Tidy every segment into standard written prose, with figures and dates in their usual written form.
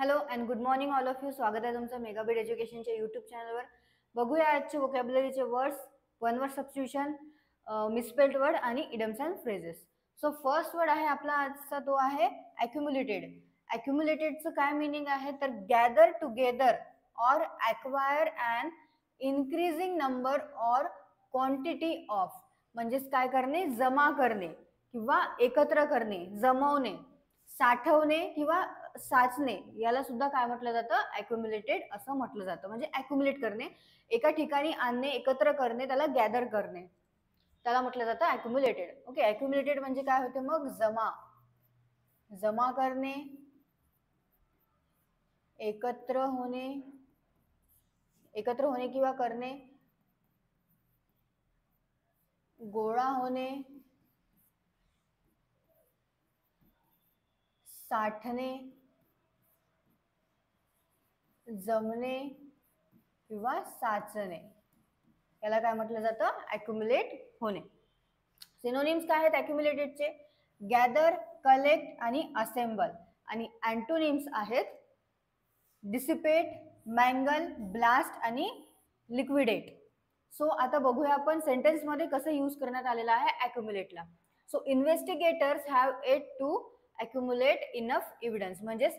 Hello and good morning all of you. स्वागत आहे तुमचं मेगाबीट एज्युकेशनच्या यूट्यूब चॅनलवर. बघूया आजचे वोकॅब्युलरीचे words, one word substitution, misspelled word आणि idioms and phrases. So first word आहे आपला आजचा, तो आहे ॲक्युम्युलेटेड. ॲक्युम्युलेटेडचं काय मिनिंग आहे तर gather together or acquire and increasing number or quantity of. म्हणजेच काय करणे, जमा करणे किंवा एकत्र करणे, जमवणे, साठवणे किंवा साचणे, याला सुद्धा काय म्हटलं जातं, ॲक्युम्युलेटेड असं म्हटलं जातं. म्हणजे ॲक्युम्युलेट करणे, एका ठिकाणी आणणे, एकत्र करणे, त्याला गॅदर करणे, त्याला म्हटलं जातं ॲक्युम्युलेटेड. ओके, ॲक्युम्युलेटेड म्हणजे काय होते मग, जमा करणे, एकत्र होणे किंवा करणे, गोळा होणे, साठणे, जमणे किंवा साचणे, याला काय म्हटलं जातं, ॲक्युम्युलेट होणे. सिनोनिम्स काय आहेत ॲक्युम्युलेटेडचे, गॅदर, कलेक्ट आणि असेंबल. आणि अँटोनिम्स आहेत डिसिपेट, मँगल, ब्लास्ट आणि लिक्विडेट. सो आता बघूया आपण सेंटेन्समध्ये कसं यूज करण्यात आलेलं आहे ॲक्युम्युलेटला. So investigators have yet to accumulate enough evidence. म्हणजेच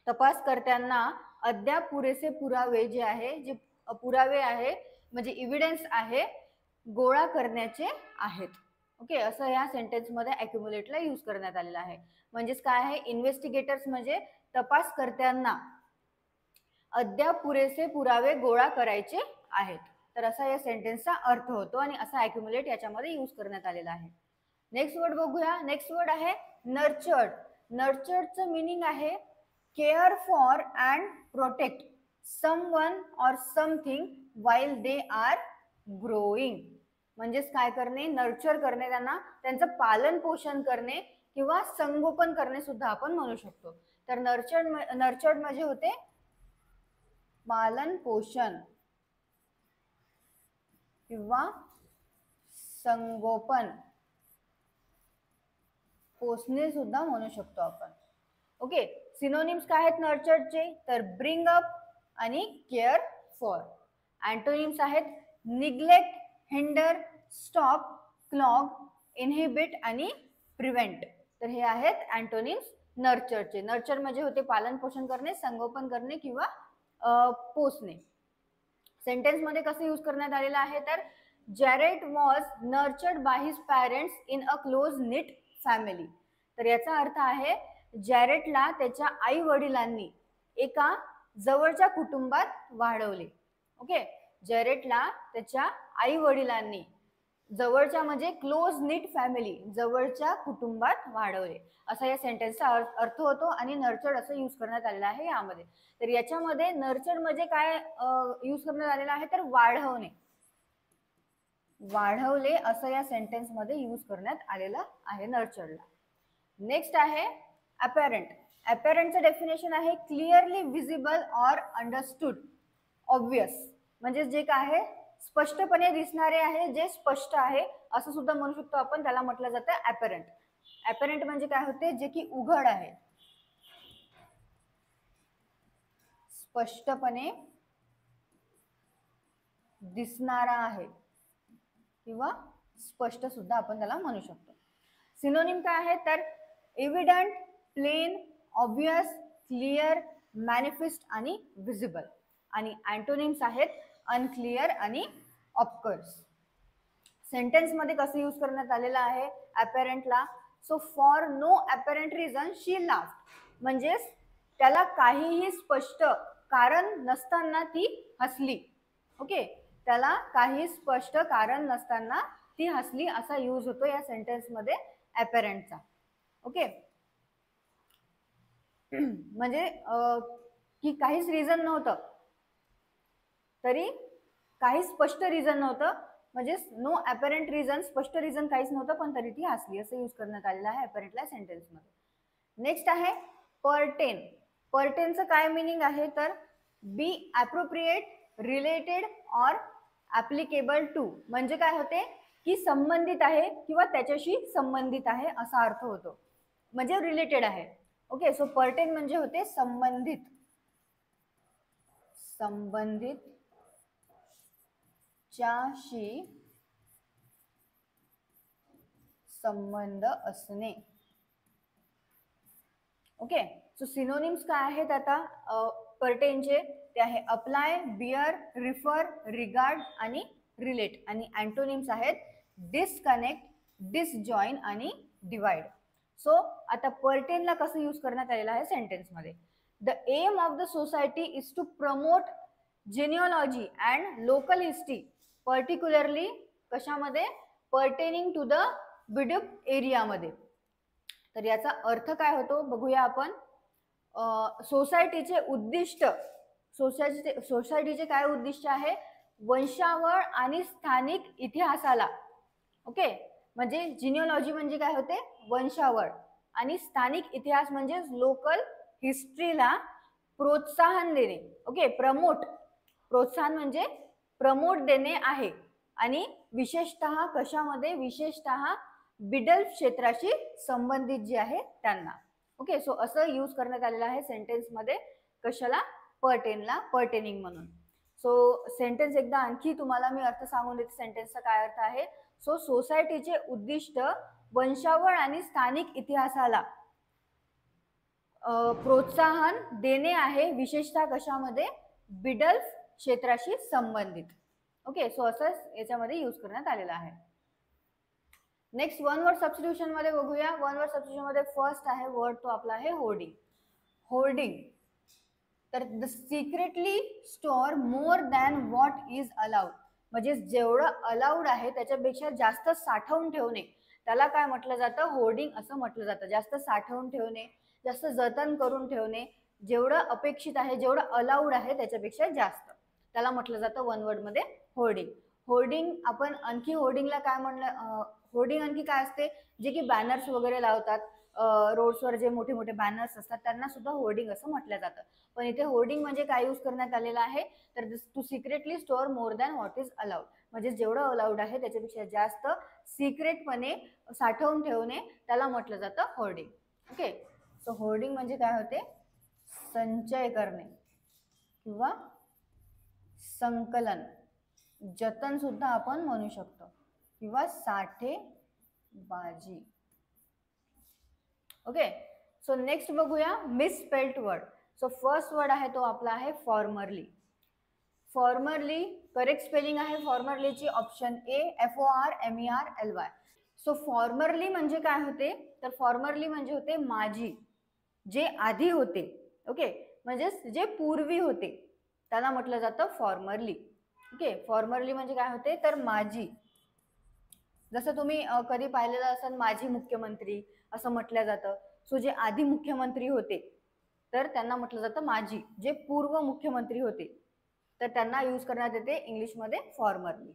तपासकर्त्यांना अद्याप पुरेसे पुरावे जे आहे, जे पुरावे आहे म्हणजे एव्हिडन्स आहे, गोळा करण्याचे आहेत. ओके, असं या सेंटेन्समध्ये ॲक्युम्युलेटला यूज करण्यात आलेलं आहे. म्हणजेच काय आहे, इन्व्हेस्टिगेटर्स म्हणजे तपासकर्त्यांना अद्याप पुरेसे पुरावे गोळा करायचे आहेत. तर असा या सेंटेन्सचा अर्थ होतो आणि असा ॲक्युम्युलेट याच्यामध्ये यूज करण्यात आलेला आहे. नेक्स्ट वर्ड बघूया. नेक्स्ट वर्ड आहे नर्चर्ड. नर्चर्डचं मिनिंग आहे care for and protect someone or something while they are growing. म्हणजेच काय करणे, नर्चर करणे, त्यांचं पालन पोषण करणे किंवा संगोपन करणे सुद्धा आपण म्हणू शकतो. तर नर्चर्ड म्हणजे होते पालन पोषण किंवा संगोपन, पोषणे सुद्धा म्हणू शकतो आपण. ओके, सिनोनिम्स काय आहेत नर्चर्डचे तर ब्रिंग अप आणि केअर फॉर. अँटोनिम्स आहेत neglect, hinder, stop, clog, inhibit आणि प्रिव्हेंट. तर हे आहेत अँटोनिम्स नर्चरचे. नर्चर म्हणजे होते पालन पोषण करणे, संगोपन करणे किंवा पोसणे. सेंटेन्समध्ये कसं यूज करण्यात आलेलं आहे तर Jarrett was nurtured by his parents in a close knit family. तर याचा अर्थ आहे जॅरेटला त्याच्या आई वडिलांनी एका जवळच्या कुटुंबात वाढवले. ओके, जॅरेटला त्याच्या आई वडिलांनी जवळच्या म्हणजे क्लोज निट फॅमिली, जवळच्या कुटुंबात वाढवले, असा या सेंटेन्सचा अर्थ होतो. आणि नर्चर्ड असं यूज करण्यात आलेलं आहे यामध्ये. तर याच्यामध्ये नर्चर्ड म्हणजे काय यूज करण्यात आलेलं आहे तर वाढवले असं या सेंटेन्समध्ये यूज करण्यात आलेलं आहे नर्चर्डला. नेक्स्ट आहे अपॅरंट. अपॅरंटचं डेफिनेशन आहे clearly visible or understood, obvious. म्हणजे जे काय आहे स्पष्टपणे दिसणारे आहे, जे स्पष्ट आहे असं सुद्धा म्हणू शकतो आपण, त्याला म्हटलं जातं अपॅरंट. अपॅरंट म्हणजे काय होते, जे की उघड आहे, स्पष्टपणे दिसणारा आहे किंवा स्पष्ट सुद्धा आपण त्याला म्हणू शकतो. सिनोनिम काय आहे तर evident, plain, obvious, clear, manifest आणि विजिबल. आणि अँटोनिम्स आहेत अनक्लिअर आणि ऑफकोर्स. सेंटेन्समध्ये कसं यूज करण्यात आलेलं आहे अपॅरंटला. So for no apparent reason she laughed. म्हणजेच त्याला काहीही स्पष्ट कारण नसताना ती हसली. ओके, त्याला काही स्पष्ट कारण नसताना ती हसली असा यूज होतो या सेंटेन्समध्ये अपॅरंटचा. ओके, म्हणजे की काहीच रिझन नव्हतं, तरी काही स्पष्ट रिझन नव्हतं, म्हणजे नो अपॅरंट रिझन, स्पष्ट रिझन काहीच नव्हतं पण तरी ती हसली, असं यूज करण्यात आलेलं आहे अपॅरंटला सेंटेन्समध्ये. नेक्स्ट आहे पर्टेन. पर्टेनचं काय मिनिंग आहे तर be appropriate, related or applicable to. म्हणजे काय होते की संबंधित आहे किंवा त्याच्याशी संबंधित आहे असा अर्थ होतो, म्हणजे रिलेटेड आहे. ओके, सो पर्टेन म्हणजे होते संबंधित, संबंधित च्याशी संबंध असणे. ओके, सो सिनोनिम्स काय आहेत आता पर्टेनचे, ते आहे अप्लाय, बिअर, रिफर, रिगार्ड आणि रिलेट. आणि अँटोनिम्स आहेत डिस्कनेक्ट, डिसजॉईन आणि डिवाइड. सो आता पर्टेनला कसं यूज करण्यात आलेलं आहे सेंटेन्समध्ये. The aim of the society is to promote genealogy and local history, particularly कशामध्ये, पर्टेनिंग टू द बिडुप एरियामध्ये. तर याचा अर्थ काय होतो बघूया आपण. सोसायटीचे उद्दिष्ट, सोसायटीचे काय उद्दिष्ट आहे, वंशावळ आणि स्थानिक इतिहासाला. ओके, म्हणजे जिनिओलॉजी म्हणजे काय होते, वंशावळ, आणि स्थानिक इतिहास म्हणजे लोकल हिस्ट्रीला प्रोत्साहन देणे. ओके, प्रमोट, प्रोत्साहन म्हणजे प्रमोट देणे आहे. आणि विशेषतः कशामध्ये, विशेषतः बिडल्फ क्षेत्राशी संबंधित जे आहे त्यांना. ओके, सो असं यूज करण्यात आलेलं आहे सेंटेन्समध्ये. कशाला, पर्टेनला, पर्टेनिंग म्हणून. सो सेंटेन्स एकदा आणखी तुम्हाला मी अर्थ सांगून देते सेंटेन्सचा काय अर्थ आहे. सो सोसायटीचे उद्दिष्ट वंशावळ आणि स्थानिक इतिहासाला प्रोत्साहन देणे आहे, विशेषतः कशामध्ये, बिडल्फ क्षेत्राशी संबंधित. ओके, सो असं याच्यामध्ये यूज करण्यात आलेलं आहे. नेक्स्ट वन वर्ड सबस्टिट्यूशन मध्ये बघूया. वन वर्ड सबस्टिट्यूशन मध्ये फर्स्ट आहे वर्ड तो आपला आहे होर्डिंग. होर्डिंग, तर the secretly store more than what is allowed, म्हणजे जेवढं अलाउड आहे त्याच्यापेक्षा जास्त साठवून ठेवणे, त्याला काय म्हटलं जातं, होर्डिंग असं म्हटलं जातं. जास्त साठवून ठेवणे, जास्त जतन करून ठेवणे, जेवढं अपेक्षित आहे, जेवढं अलाउड आहे त्याच्यापेक्षा जास्त, त्याला म्हटलं जातं वन वर्ड मध्ये होर्डिंग. होर्डिंग आपण आणखी होर्डिंगला काय म्हणलं, होर्डिंग आणखी काय असते, जे की बॅनर्स वगैरे लावतात रोड्सवर, जे मोठे मोठे बॅनर्स असतात त्यांना सुद्धा होर्डिंग असं म्हटलं जातं. पण इथे होर्डिंग म्हणजे काय यूज करण्यात आलेलं आहे, तर to secretly store more than what is allowed, म्हणजे जेवढं अलाउड आहे त्याच्यापेक्षा जास्त सिक्रेटपणे साठवून ठेवणे, त्याला म्हटलं जातं होर्डिंग. ओके, सो होर्डिंग म्हणजे काय होते, संचय करणे किंवा संकलन, जतन सुद्धा आपण म्हणू शकतो, किंवा साठेबाजी. ओके, सो नेक्स्ट बघूया misspelled word. So first word आहे तो आपला आहे फॉर्मरली. फॉर्मरली करेक्ट स्पेलिंग आहे फॉर्मरलीची option A, FORMERLY. So formerly म्हणजे काय होते, तर फॉर्मरली म्हणजे होते माझी, जे आधी होते. ओके, म्हणजे जे पूर्वी होते त्याला म्हटलं जातं फॉर्मरली. ओके, फॉर्मरली म्हणजे काय होते, तर माझी. जसं तुम्ही कधी पाहिलेलं असेल माजी मुख्यमंत्री असं म्हटलं जातं. सो जे आधी मुख्यमंत्री होते तर त्यांना म्हटलं जातं माजी, जे पूर्व मुख्यमंत्री होते तर त्यांना यूज करण्यात येते इंग्लिशमध्ये फॉर्मरली.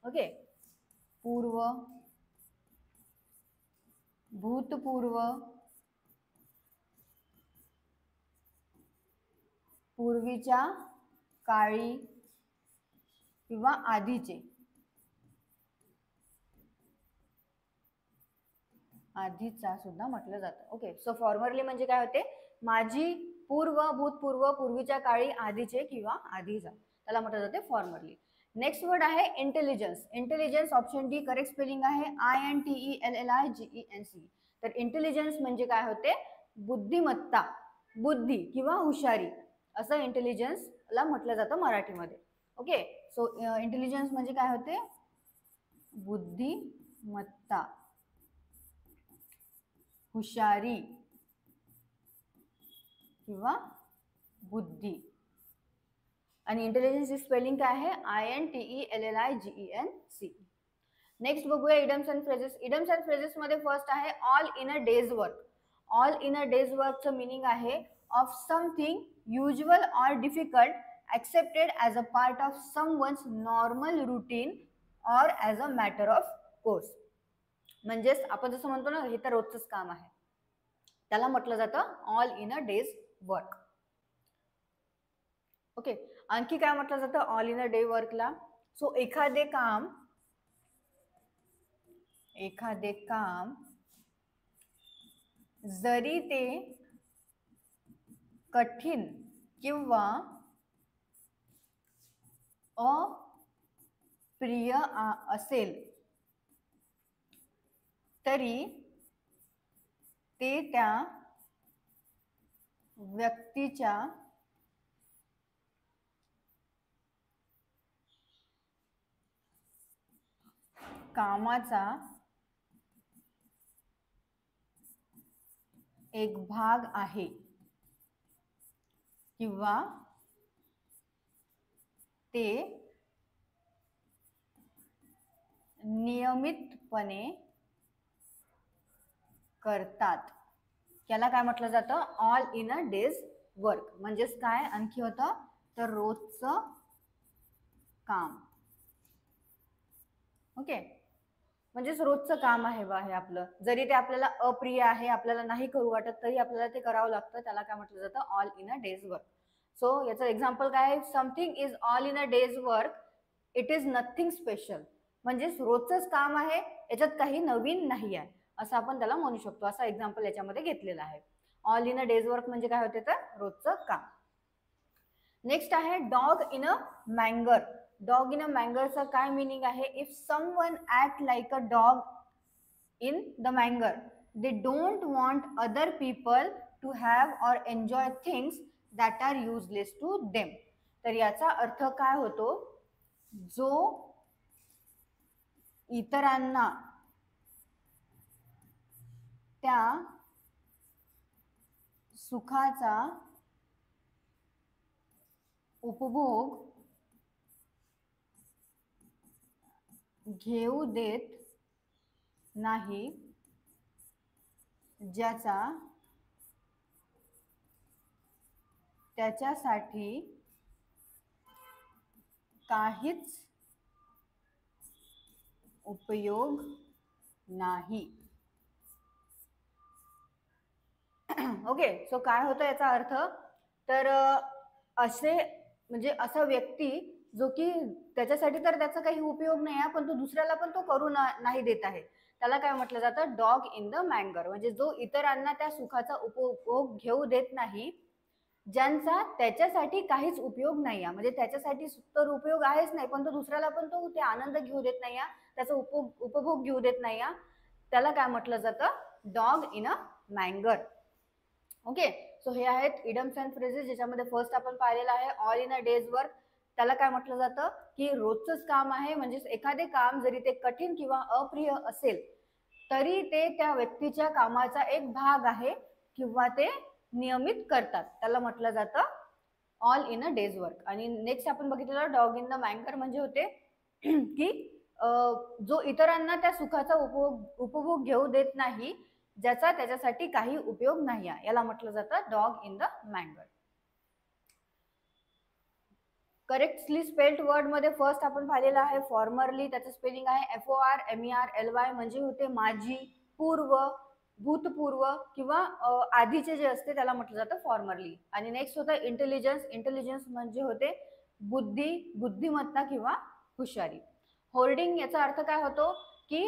ओके, पूर्व, भूतपूर्व, पूर्वीच्या काळी किंवा आधीचे, आधीचा सुद्धा म्हटलं जातं. ओके, सो फॉर्मरली म्हणजे काय होते, माझी, पूर्व, भूतपूर्व, पूर्वीच्या काळी, आधीचे किंवा आधीचा, त्याला म्हटलं जाते फॉर्मरली. नेक्स्ट वर्ड आहे intelligence. Intelligence option D correct spelling आहे INTELLIGENC. तर इंटेलिजन्स म्हणजे काय होते, बुद्धिमत्ता, बुद्धी किंवा हुशारी, असं इंटेलिजन्सला म्हटलं जातं मराठीमध्ये. ओके, सो इंटेलिजन्स म्हणजे काय होते, बुद्धिमत्ता, हुशारी किंवा बुद्धी. आणि इंटेलिजन्सची स्पेलिंग काय आहे INTELLIGENC. नेक्स्ट बघूया idioms and phrases. Idioms and phrases मध्ये फर्स्ट आहे all in a day's work. All in a day's वर्कचं मिनिंग आहे of something usual or difficult accepted as a part of someone's normal routine or as a matter of course. म्हणजेच आपण जसं म्हणतो ना, हे तर रोजचंच काम आहे, त्याला म्हटलं जातं all in a day's work. Okay, आणखी काय म्हटलं जातं all in a day Varkala, so एखादे काम जरी ते कठीण किंवा अप्रिय असेल तरी ते त्या व्यक्तीच्या कामाचा एक भाग आहे किंवा ते नियमितपणे करतात. याला काय म्हटलं जातं? All in a day's work. म्हणजेच काय आणखी होतं तर रोजचं काम. ओके, म्हणजेच रोजचं काम आहे बा हे आपलं. जरी ते आपल्याला अप्रिय आहे, आपल्याला नाही करू वाटत, तरी आपल्याला ते करावं लागतं. त्याला काय म्हटलं जातं? All in a day's work. So याचं एक्झाम्पल काय आहे? Something is all in a day's work, it is nothing special. म्हणजेच रोजचंच काम आहे, याच्यात काही नवीन नाही आहे असं आपण त्याला म्हणू शकतो. असा एक्झाम्पल याच्यामध्ये घेतलेला आहे. All in a day's work म्हणजे काय होते तर रोजचं काम. नेक्स्ट आहे dog in a manger. Dog in a मँगरचा काय मिनिंग आहे? If someone act like a dog in the manger, they don't want other people to have or enjoy things that are useless to them. तर याचा अर्थ काय होतो? जो इतरांना त्या सुखाचा उपभोग घेऊ देत नाही, ज्याचा त्याच्यासाठी काहीच उपयोग नाही. ओके, सो काय होतं याचा अर्थ? तर असे म्हणजे असा व्यक्ती जो की त्याच्यासाठी तर त्याचा काही उपयोग नाही आहे, पण तो दुसऱ्याला पण तो करू नाही देत आहे, त्याला काय म्हटलं जातं? Dog in the manger. म्हणजे जो इतरांना त्या सुखाचा उपभोग घेऊ देत नाही, ज्यांचा त्याच्यासाठी काहीच उपयोग नाही आहे. म्हणजे त्याच्यासाठी तर उपयोग आहेच नाही, पण तो दुसऱ्याला पण तो ते आनंद घेऊ देत नाही, त्याचा उपभोग घेऊ देत नाही, त्याला काय म्हटलं जातं? Dog in a manger. Okay, so हे आहेत इडम्स अँड फ्रेजेस, ज्याच्यामध्ये फर्स्ट आपण पाहिलेलं आहे all in a day's work. त्याला काय म्हटलं जातं की रोजचंच काम आहे. म्हणजे एखादे काम जरी ते कठीण किंवा अप्रिय असेल तरी ते त्या व्यक्तीच्या कामाचा एक भाग आहे किंवा ते नियमित करतात, त्याला म्हटलं जातं all in a day's work. आणि नेक्स्ट आपण बघितलेलं डॉग इन द मँगर म्हणजे होते की जो इतरांना त्या सुखाचा उपभोग घेऊ देत नाही, ज्याचा त्याच्यासाठी काही उपयोग नाही, याला म्हटलं जातं dog in the manger. Correctly spelled word मध्ये फर्स्ट आपण पाहिलेला आहे फॉर्मरली. त्याचं स्पेलिंग आहे FORMERLY. म्हणजे होते माझी, पूर्व, भूतपूर्व किंवा आधीचे जे असते त्याला म्हटलं जातं फॉर्मरली. आणि नेक्स्ट होतं इंटेलिजन्स. इंटेलिजन्स म्हणजे होते बुद्धी, बुद्धिमत्ता किंवा हुशारी. होर्डिंग याचा अर्थ काय होतो की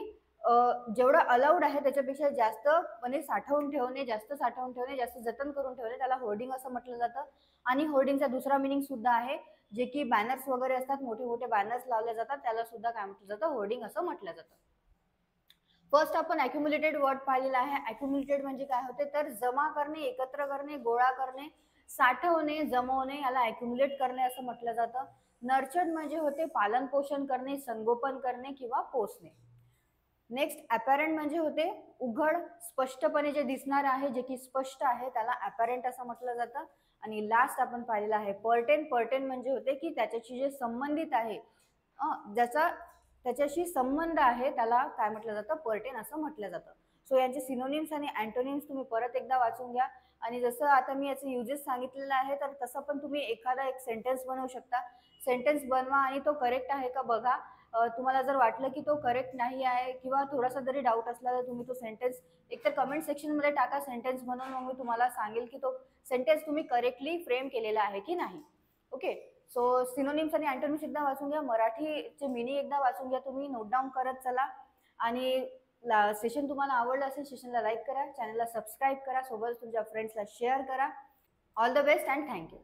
जेवढं अलाउड आहे त्याच्यापेक्षा जास्त म्हणजे साठवून ठेवणे, जास्त साठवून ठेवणे, जास्त जतन करून ठेवणे, त्याला होर्डिंग असं म्हटलं जातं. आणि होर्डिंगचा दुसरा मिनिंग सुद्धा आहे, जे की बॅनर्स वगैरे असतात, मोठे मोठे बॅनर्स लावले जातात, त्याला सुद्धा काय म्हटलं जातं? होर्डिंग असं म्हटलं जातं. फर्स्ट आपण अक्युमुलेटेड वर्ड पाहिलेला आहे. अक्युमुलेटेड म्हणजे काय होते तर जमा करणे, एकत्र करणे, गोळा करणे, साठवणे, जमवणे, याला अक्युमुलेट करणे असं म्हटलं जातं. नर्चर्ड म्हणजे होते पालन पोषण करणे, संगोपन करणे किंवा पोसणे. नेक्स्ट अपॅरंट म्हणजे होते उघड, स्पष्टपणे जे दिसणार आहे, जे की स्पष्ट आहे, त्याला अपॅरंट असं म्हटलं जातं. आणि लास्ट आपण पाहिलेला आहे पर्टेन. पर्टेन म्हणजे होते की त्याच्याशी जे संबंधित आहे, ज्याचा त्याच्याशी संबंध आहे, त्याला काय म्हटलं जातं? पर्टेन असं म्हटलं जातं. सो यांचे सिनोनिम्स आणि अँटोनिम्स तुम्ही परत एकदा वाचून घ्या. आणि जसं आता मी याचे युजेस सांगितलेलं आहे, तर तसं पण तुम्ही एखादा एक सेंटेन्स बनवू शकता. सेंटेन्स बनवा आणि तो करेक्ट आहे का बघा. तुम्हाला जर वाटलं की तो करेक्ट नाही आहे किंवा थोडासा जरी डाऊट असला तर तुम्ही तो सेंटेन्स एकतर कमेंट सेक्शनमध्ये टाका सेंटेन्स बनवून, मग मी तुम्हाला सांगेल की तो सेंटेन्स तुम्ही करेक्टली फ्रेम केलेला आहे की नाही. ओके, सो सिनोनिम्स आणि अँटोनिम्स एकदा वाचून घ्या, मराठीचे मिनी एकदा वाचून घ्या, तुम्ही नोट डाऊन करत चला. आणि सेशन तुम्हाला आवडलं असेल, सेशनला लाईक करा, चॅनलला सबस्क्राईब करा, सोबत तुमच्या फ्रेंड्सला शेअर करा. All the best and thank you.